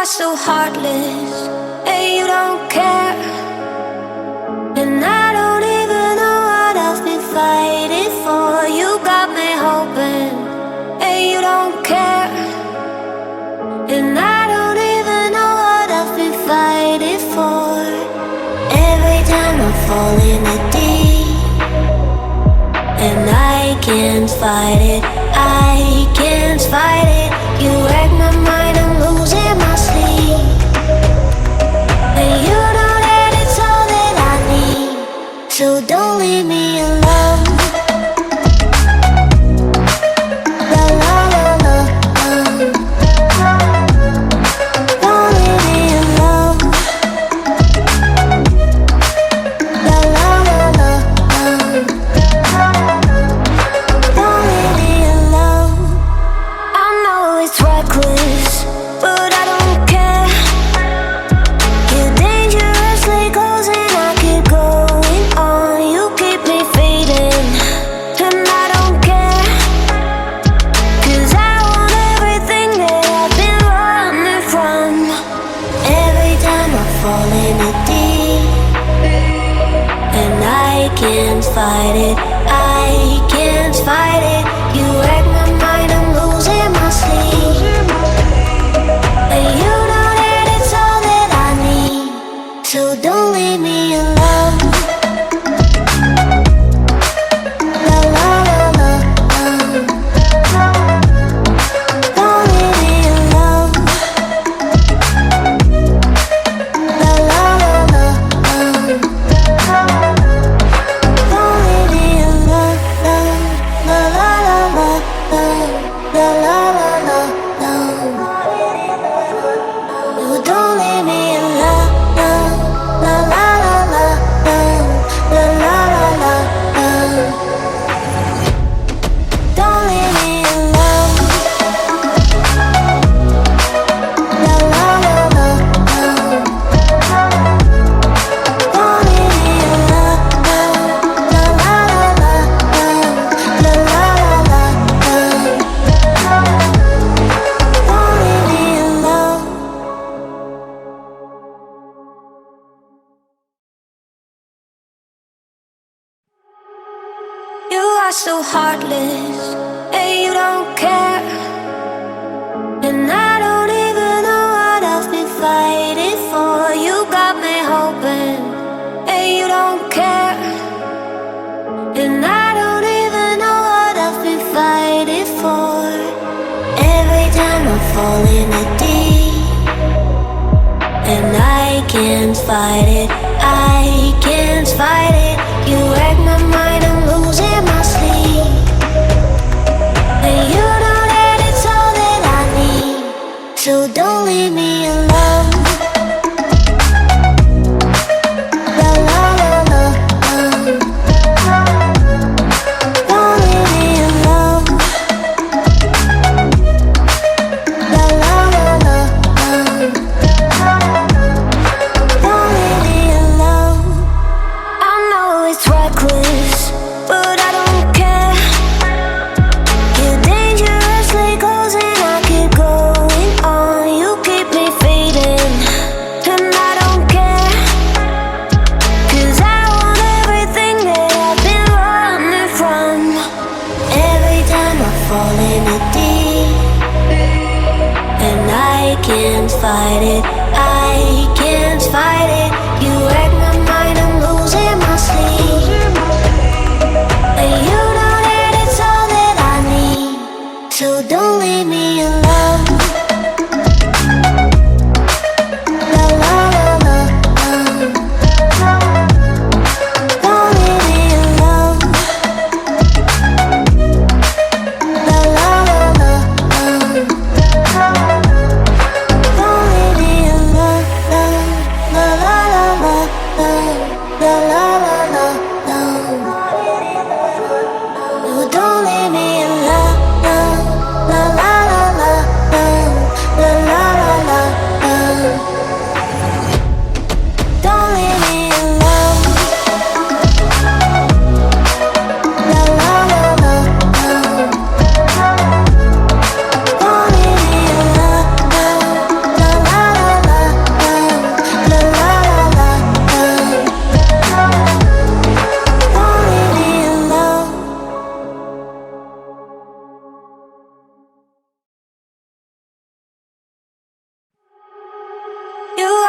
so heartless, and you don't care. And I don't even know what I've been fighting for. You got me hoping, and you don't care. And I don't even know what I've been fighting for. Every time I fall in the deep, and I can't fight it, I can't fight it. You wreck my mind, I'm losing my sleep. And you know that it's all that I need, so don't leave me alone. La la la la, don't leave me alone. La la la la, don't leave me alone. I know it's reckless, but I don't care. You're dangerously close and I keep going on. You keep me fading, and I don't care. 'Cause I want everything that I've been running from. Every time I fall in the deep, and I can't fight it, I can't fight it. You wreck my mind, I'm losing my sleep. And you know that it's all that I need, so don't leave me alone. La la la la, don't leave me alone. La la la la, don't leave me alone. La la la la, la la la la, no, don't leave me alone. La la la la, la la la la, don't leave me alone. La la la la, don't leave me alone. La la la la, la la la la, don't leave me alone. You are so heartless, and you don't care. And I don't even know what I've been fighting for. You got me hoping, and you don't care. And I don't even know what I've been fighting for. Every time I fall in the deep, and I can't fight it, I can't fight it. You wreck my mind, I'm losing my sleep. And you know that it's all that I need, so don't leave me alone. La la la la, don't leave me alone. La la la la, don't leave me alone. I know it's reckless, but I don't care. You're dangerously close and I keep going on. You keep me fading, and I don't care. 'Cause I want everything that I've been running from. Every time I fall in the deep, and I can't fight it, I can't fight it. You wreck my mind, I'm losing my sleep. And you know that it's all that I need, so don't leave me alone. La la la la, don't leave me alone. La la la la, don't leave me alone. La la la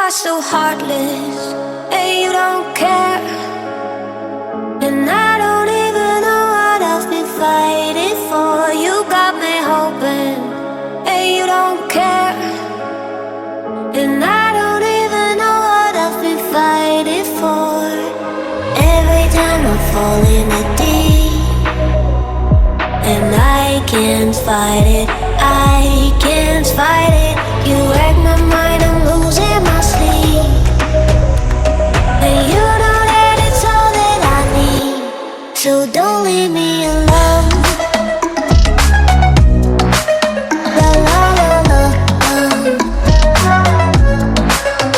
are so heartless, and you don't care. And I don't even know what I've been fighting for. You got me hoping, and you don't care. And I don't even know what I've been fighting for. Every time I fall in the deep, and I can't fight it, I can't fight it. You wreck my mind, I'm losing my sleep. And you know that it's all that I need, so don't leave me alone. La la la la,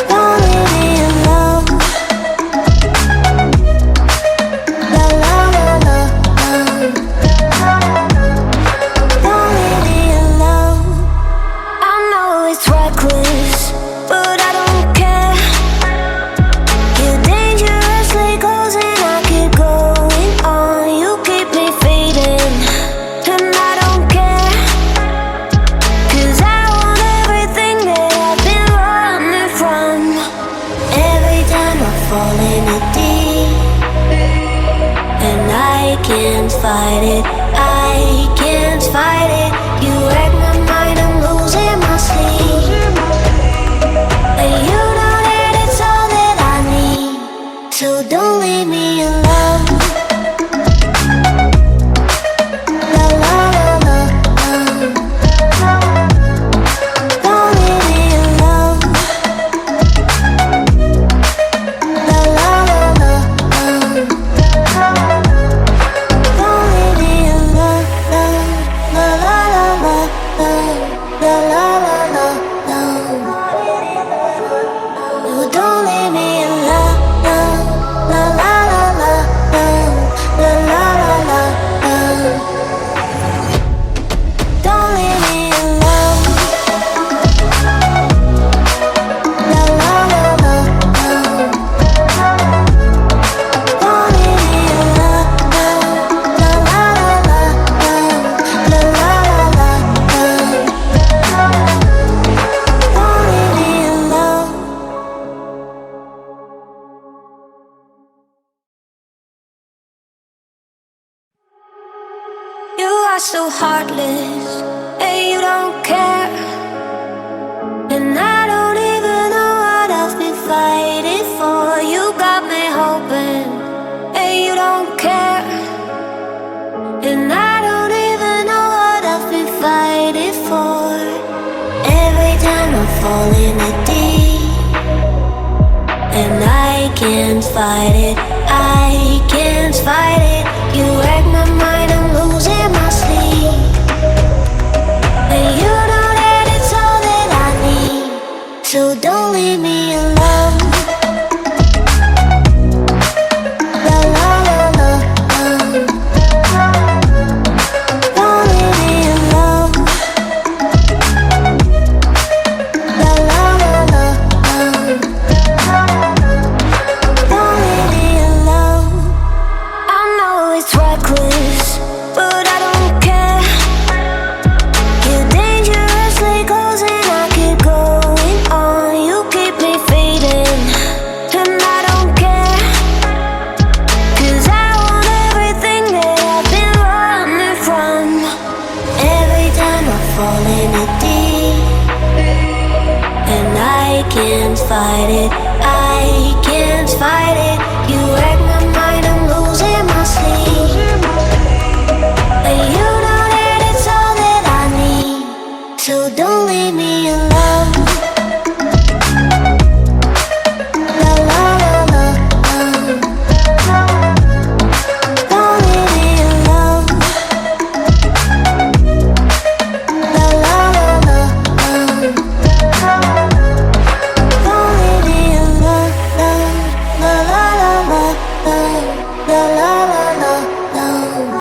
don't leave me alone. La la la la, don't leave me alone. I know it's reckless, but I don't care. You're dangerously close and I keep going on. You keep me fading, and I don't care. 'Cause I want everything that I've been running from. Every time I fall in the deep, and I can't fight it, I can't fight it. You wreck my mind, I'm losing my sleep. And you know that it's all that I need, so don't leave me alone. La la la la, don't leave me alone. La la la la, don't leave me alone. La la la la, la la la la, no, don't leave me alone. La la la la, la la la la, don't leave me alone. La la la la, don't leave me alone. La la la la, la la la la, don't leave me alone. You are so heartless, and you don't care. And I don't even know what I've been fighting for. You got me hoping, and you don't care. And I don't even know what I've been fighting for. Every time I fall in the deep, and I can't fight it, I can't fight it. You wreck my mind, I'm losing my sleep. And you know that it's all that I need, so don't leave me alone. La la la la, don't leave me alone. La la la la, don't leave me alone. I know it's reckless, but I don't care. You're dangerously close and I keep going on. You keep me fading, and I don't care. 'Cause I want everything that I've been running from. Every time I fall in the deep, and I can't fight it, I can't fight it.